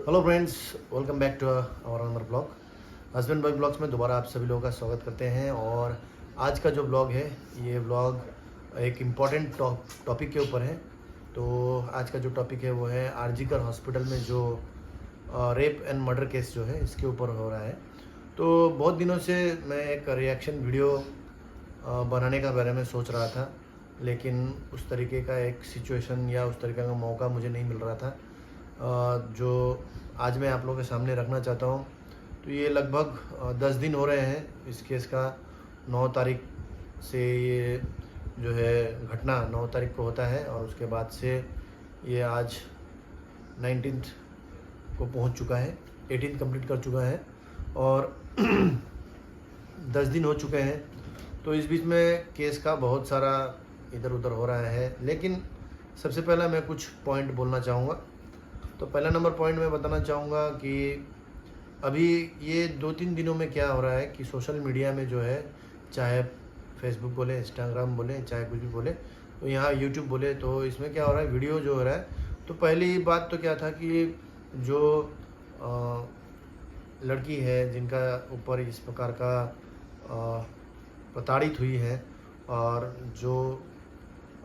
Hello friends, welcome back to our another blog. Husband boy blogs में दोबारा आप सभी लोगों का स्वागत करते हैं। और आज का जो ब्लॉग है, ये ब्लॉग एक इम्पॉर्टेंट टॉपिक के ऊपर है। तो आज का जो टॉपिक है वो है आरजीकर हॉस्पिटल में जो रेप एंड मर्डर केस जो है इसके ऊपर हो रहा है। तो बहुत दिनों से मैं एक रिएक्शन वीडियो बनाने का बारे में सोच रहा था, लेकिन उस तरीके का एक सिचुएशन या उस तरीके का मौका मुझे नहीं मिल रहा था जो आज मैं आप लोगों के सामने रखना चाहता हूँ। तो ये लगभग 10 दिन हो रहे हैं इस केस का। 9 तारीख से ये जो है घटना 9 तारीख को होता है और उसके बाद से ये आज 19th को पहुंच चुका है, 18th कंप्लीट कर चुका है और 10 दिन हो चुके हैं। तो इस बीच में केस का बहुत सारा इधर उधर हो रहा है, लेकिन सबसे पहला मैं कुछ पॉइंट बोलना चाहूँगा। तो पहला नंबर पॉइंट मैं बताना चाहूँगा कि अभी ये 2-3 दिनों में क्या हो रहा है कि सोशल मीडिया में जो है, चाहे फेसबुक बोले, इंस्टाग्राम बोले, चाहे कुछ भी बोले, तो यहाँ यूट्यूब बोले, तो इसमें क्या हो रहा है, वीडियो जो हो रहा है। तो पहली बात तो क्या था कि जो लड़की है जिनका ऊपर इस प्रकार का प्रताड़ित हुई है और जो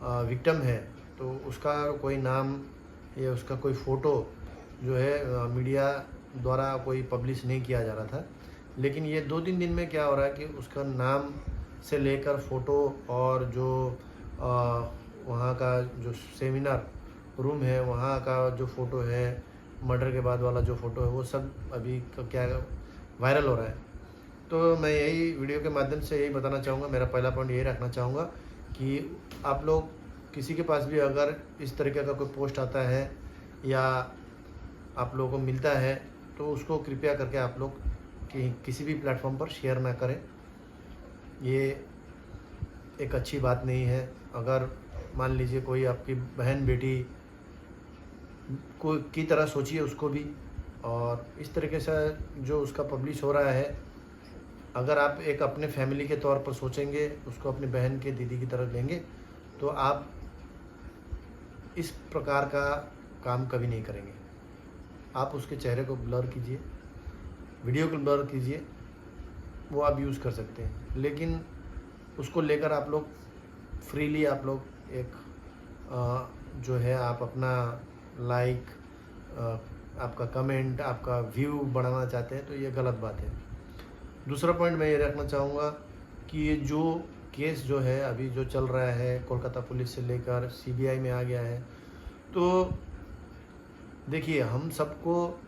विक्टिम है, तो उसका कोई नाम या उसका कोई फ़ोटो जो है मीडिया द्वारा कोई पब्लिश नहीं किया जा रहा था। लेकिन ये 2-3 दिन में क्या हो रहा है कि उसका नाम से लेकर फ़ोटो और जो वहाँ का जो सेमिनार रूम है वहाँ का जो फ़ोटो है, मर्डर के बाद वाला जो फ़ोटो है, वो सब अभी क्या वायरल हो रहा है। तो मैं यही वीडियो के माध्यम से यही बताना चाहूँगा, मेरा पहला पॉइंट यही रखना चाहूँगा कि आप लोग किसी के पास भी अगर इस तरीके का कोई पोस्ट आता है या आप लोगों को मिलता है, तो उसको कृपया करके आप लोग किसी भी प्लेटफॉर्म पर शेयर ना करें। ये एक अच्छी बात नहीं है। अगर मान लीजिए कोई आपकी बहन बेटी को की तरह सोचिए उसको भी, और इस तरीके से जो उसका पब्लिश हो रहा है, अगर आप एक अपने फैमिली के तौर पर सोचेंगे, उसको अपनी बहन के दीदी की तरह लेंगे, तो आप इस प्रकार का काम कभी नहीं करेंगे। आप उसके चेहरे को ब्लर कीजिए, वीडियो को ब्लर कीजिए, वो आप यूज़ कर सकते हैं, लेकिन उसको लेकर आप लोग फ्रीली आप लोग एक जो है आप अपना लाइक, आपका कमेंट, आपका व्यू बढ़ाना चाहते हैं, तो ये गलत बात है। दूसरा पॉइंट मैं ये रखना चाहूँगा कि ये जो केस जो है अभी जो चल रहा है, कोलकाता पुलिस से लेकर सीबीआई में आ गया है। तो देखिए, हम सबको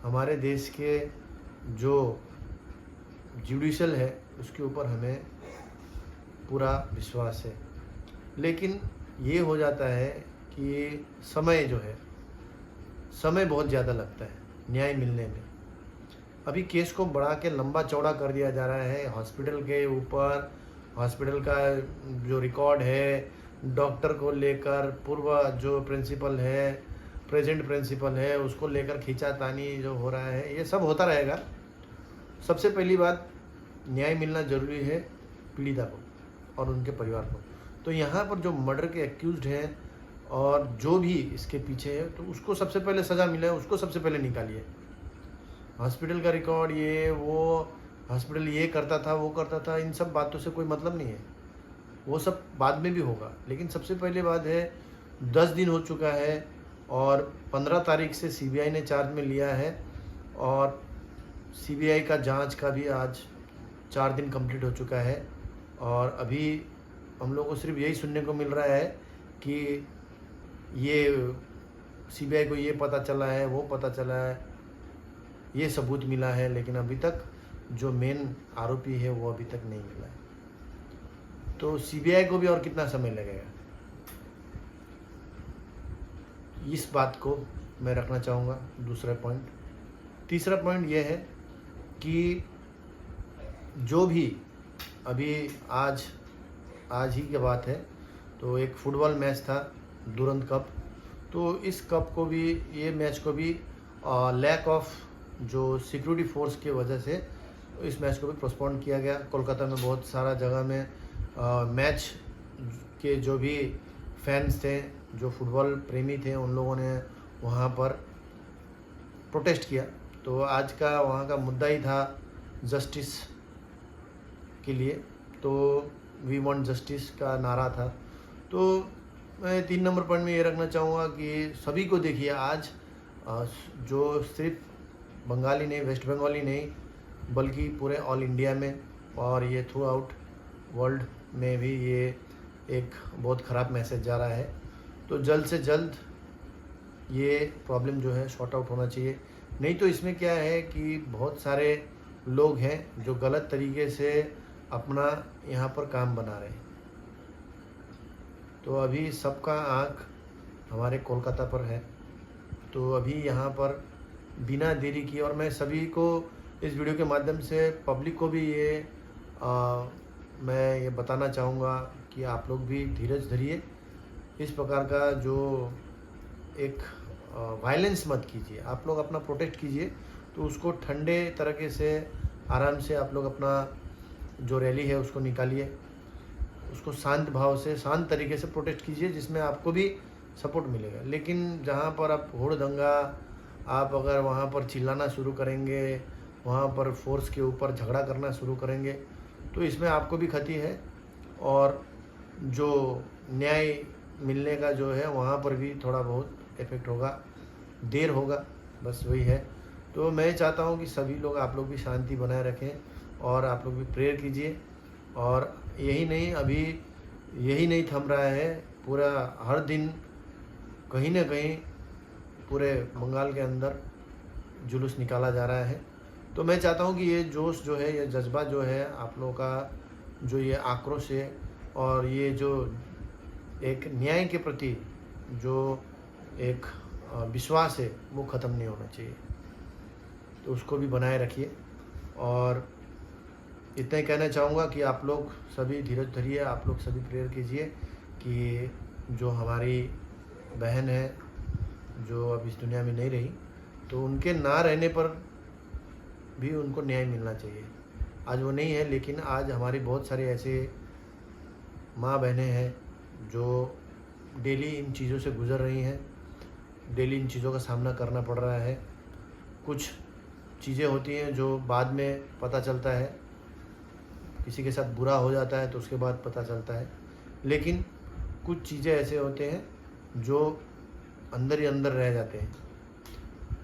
हमारे देश के जो जुडिशल है उसके ऊपर हमें पूरा विश्वास है, लेकिन ये हो जाता है कि समय बहुत ज़्यादा लगता है न्याय मिलने में। अभी केस को बढ़ा के लंबा चौड़ा कर दिया जा रहा है। हॉस्पिटल के ऊपर, हॉस्पिटल का जो रिकॉर्ड है, डॉक्टर को लेकर, पूर्व जो प्रिंसिपल है, प्रेजेंट प्रिंसिपल है, उसको लेकर खींचातानी जो हो रहा है, ये सब होता रहेगा। सबसे पहली बात, न्याय मिलना ज़रूरी है पीड़िता को और उनके परिवार को। तो यहाँ पर जो मर्डर के एक्यूज्ड हैं और जो भी इसके पीछे है, तो उसको सबसे पहले सज़ा मिले, उसको सबसे पहले निकालिए। हॉस्पिटल का रिकॉर्ड, ये वो हॉस्पिटल ये करता था, वो करता था, इन सब बातों से कोई मतलब नहीं है। वो सब बाद में भी होगा, लेकिन सबसे पहले बात है 10 दिन हो चुका है और 15 तारीख से सीबीआई ने चार्ज में लिया है और सीबीआई का जांच का भी आज 4 दिन कंप्लीट हो चुका है। और अभी हम लोग को सिर्फ यही सुनने को मिल रहा है कि ये सीबीआई को ये पता चला है, वो पता चला है, ये सबूत मिला है, लेकिन अभी तक जो मेन आरोपी है वो अभी तक नहीं मिला है। तो सीबीआई को भी और कितना समय लगेगा, इस बात को मैं रखना चाहूँगा। दूसरा पॉइंट। तीसरा पॉइंट ये है कि जो भी अभी आज ही की बात है, तो एक फुटबॉल मैच था, दुरंत कप। तो इस कप को भी, ये मैच को भी लैक ऑफ जो सिक्योरिटी फोर्स की वजह से इस मैच को भी पोस्टपोन किया गया। कोलकाता में बहुत सारा जगह में मैच के जो भी फैंस थे, जो फुटबॉल प्रेमी थे, उन लोगों ने वहाँ पर प्रोटेस्ट किया। तो आज का वहाँ का मुद्दा ही था जस्टिस के लिए, तो वी वांट जस्टिस का नारा था। तो मैं 3 नंबर पॉइंट में ये रखना चाहूँगा कि सभी को देखिए आज जो सिर्फ बंगाली नहीं, वेस्ट बंगाली नहीं, बल्कि पूरे ऑल इंडिया में और ये थ्रू आउट वर्ल्ड में भी ये एक बहुत ख़राब मैसेज जा रहा है। तो जल्द से जल्द ये प्रॉब्लम जो है सॉर्ट आउट होना चाहिए। नहीं तो इसमें क्या है कि बहुत सारे लोग हैं जो गलत तरीके से अपना यहाँ पर काम बना रहे हैं। तो अभी सबका आँख हमारे कोलकाता पर है। तो अभी यहाँ पर बिना देरी किए, और मैं सभी को इस वीडियो के माध्यम से पब्लिक को भी मैं ये बताना चाहूँगा कि आप लोग भी धीरज धरिए। इस प्रकार का जो एक वायलेंस मत कीजिए। आप लोग अपना प्रोटेक्ट कीजिए, तो उसको ठंडे तरीके से आराम से आप लोग अपना जो रैली है उसको निकालिए, उसको शांत भाव से शांत तरीके से प्रोटेस्ट कीजिए, जिसमें आपको भी सपोर्ट मिलेगा। लेकिन जहाँ पर आप होड़ दंगा, आप अगर वहाँ पर चिल्लाना शुरू करेंगे, वहाँ पर फोर्स के ऊपर झगड़ा करना शुरू करेंगे, तो इसमें आपको भी क्षति है और जो न्याय मिलने का जो है वहाँ पर भी थोड़ा बहुत इफेक्ट होगा, देर होगा, बस वही है। तो मैं चाहता हूँ कि सभी लोग, आप लोग भी शांति बनाए रखें और आप लोग भी प्रेयर कीजिए। और यही नहीं, अभी यही नहीं थम रहा है, पूरा हर दिन कहीं ना कहीं पूरे बंगाल के अंदर जुलूस निकाला जा रहा है। तो मैं चाहता हूँ कि ये जोश जो है, ये जज्बा जो है, आप लोगों का जो ये आक्रोश है और ये जो एक न्याय के प्रति जो एक विश्वास है, वो ख़त्म नहीं होना चाहिए। तो उसको भी बनाए रखिए। और इतना ही कहना चाहूँगा कि आप लोग सभी धीरज धरिए, आप लोग सभी प्रेयर कीजिए कि जो हमारी बहन है जो अब इस दुनिया में नहीं रही, तो उनके ना रहने पर भी उनको न्याय मिलना चाहिए। आज वो नहीं है, लेकिन आज हमारी बहुत सारे ऐसे माँ बहनें हैं जो डेली इन चीज़ों से गुज़र रही हैं, डेली इन चीज़ों का सामना करना पड़ रहा है। कुछ चीज़ें होती हैं जो बाद में पता चलता है, किसी के साथ बुरा हो जाता है तो उसके बाद पता चलता है, लेकिन कुछ चीज़ें ऐसे होते हैं जो अंदर ही अंदर रह जाते हैं।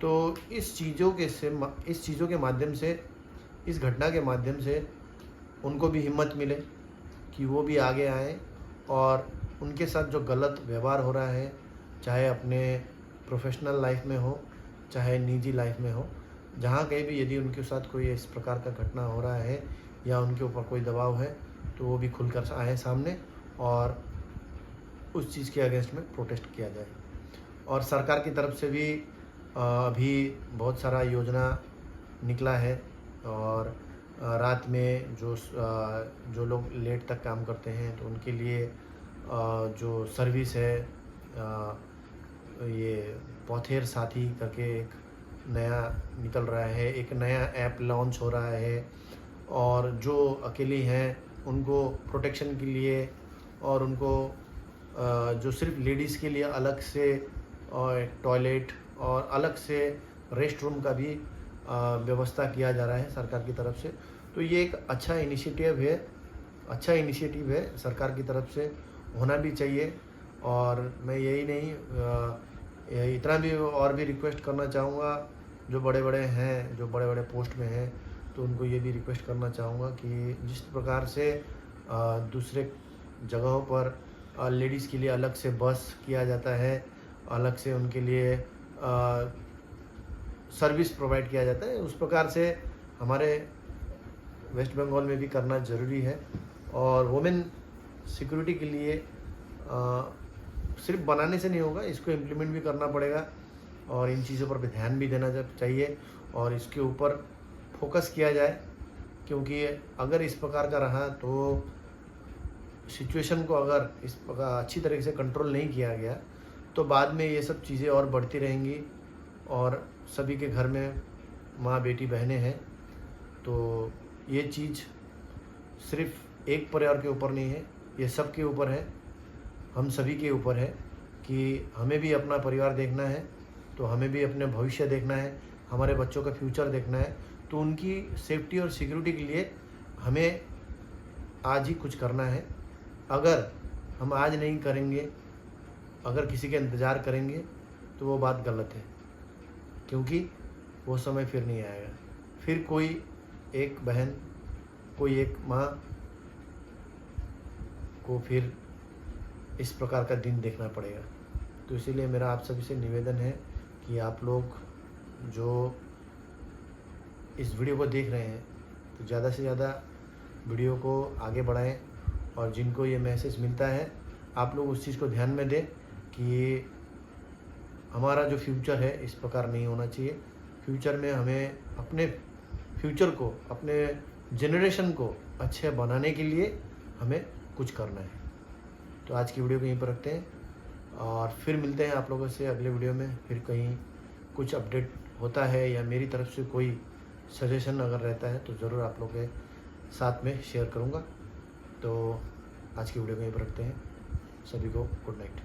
तो इस चीज़ों के माध्यम से, इस घटना के माध्यम से उनको भी हिम्मत मिले कि वो भी आगे आएँ और उनके साथ जो गलत व्यवहार हो रहा है, चाहे अपने प्रोफेशनल लाइफ में हो, चाहे निजी लाइफ में हो, जहाँ कहीं भी यदि उनके साथ कोई इस प्रकार का घटना हो रहा है या उनके ऊपर कोई दबाव है, तो वो भी खुलकर आए सामने और उस चीज़ के अगेंस्ट में प्रोटेस्ट किया जाए। और सरकार की तरफ से भी अभी बहुत सारा योजना निकला है। और रात में जो लोग लेट तक काम करते हैं, तो उनके लिए जो सर्विस है, ये पॉथेर साथी करके एक नया निकल रहा है, एक नया ऐप लॉन्च हो रहा है। और जो अकेली हैं उनको प्रोटेक्शन के लिए, और उनको जो सिर्फ लेडीज़ के लिए अलग से टॉयलेट और अलग से रेस्ट रूम का भी व्यवस्था किया जा रहा है सरकार की तरफ से। तो ये एक अच्छा इनिशिएटिव है सरकार की तरफ से, होना भी चाहिए। और मैं यही नहीं, इतना भी और भी रिक्वेस्ट करना चाहूँगा, जो बड़े बड़े पोस्ट में हैं, तो उनको ये भी रिक्वेस्ट करना चाहूँगा कि जिस प्रकार से दूसरे जगहों पर लेडीज़ के लिए अलग से बस किया जाता है, अलग से उनके लिए सर्विस प्रोवाइड किया जाता है, उस प्रकार से हमारे वेस्ट बंगाल में भी करना ज़रूरी है। और वुमेन सिक्योरिटी के लिए सिर्फ बनाने से नहीं होगा, इसको इम्प्लीमेंट भी करना पड़ेगा और इन चीज़ों पर भी ध्यान भी देना चाहिए और इसके ऊपर फोकस किया जाए। क्योंकि अगर इस प्रकार का रहा तो सिचुएशन को अगर इस प्रकार अच्छी तरीके से कंट्रोल नहीं किया गया, तो बाद में ये सब चीज़ें और बढ़ती रहेंगी। और सभी के घर में माँ बेटी बहनें हैं, तो ये चीज़ सिर्फ एक परिवार के ऊपर नहीं है, ये सब के ऊपर है, हम सभी के ऊपर है कि हमें भी अपना परिवार देखना है, तो हमें भी अपने भविष्य देखना है, हमारे बच्चों का फ्यूचर देखना है, तो उनकी सेफ्टी और सिक्योरिटी के लिए हमें आज ही कुछ करना है। अगर हम आज नहीं करेंगे, अगर किसी का इंतज़ार करेंगे, तो वो बात गलत है, क्योंकि वो समय फिर नहीं आएगा। फिर कोई एक बहन, कोई एक माँ को फिर इस प्रकार का दिन देखना पड़ेगा। तो इसीलिए मेरा आप सभी से निवेदन है कि आप लोग जो इस वीडियो को देख रहे हैं, तो ज़्यादा से ज़्यादा वीडियो को आगे बढ़ाएं, और जिनको ये मैसेज मिलता है आप लोग उस चीज़ को ध्यान में दें कि हमारा जो फ्यूचर है इस प्रकार नहीं होना चाहिए। फ्यूचर में हमें अपने फ्यूचर को, अपने जनरेशन को अच्छे बनाने के लिए हमें कुछ करना है। तो आज की वीडियो को यहीं पर रखते हैं, और फिर मिलते हैं आप लोगों से अगले वीडियो में। फिर कहीं कुछ अपडेट होता है या मेरी तरफ से कोई सजेशन अगर रहता है तो ज़रूर आप लोगों के साथ में शेयर करूँगा। तो आज की वीडियो को यहीं पर रखते हैं। सभी को गुड नाइट।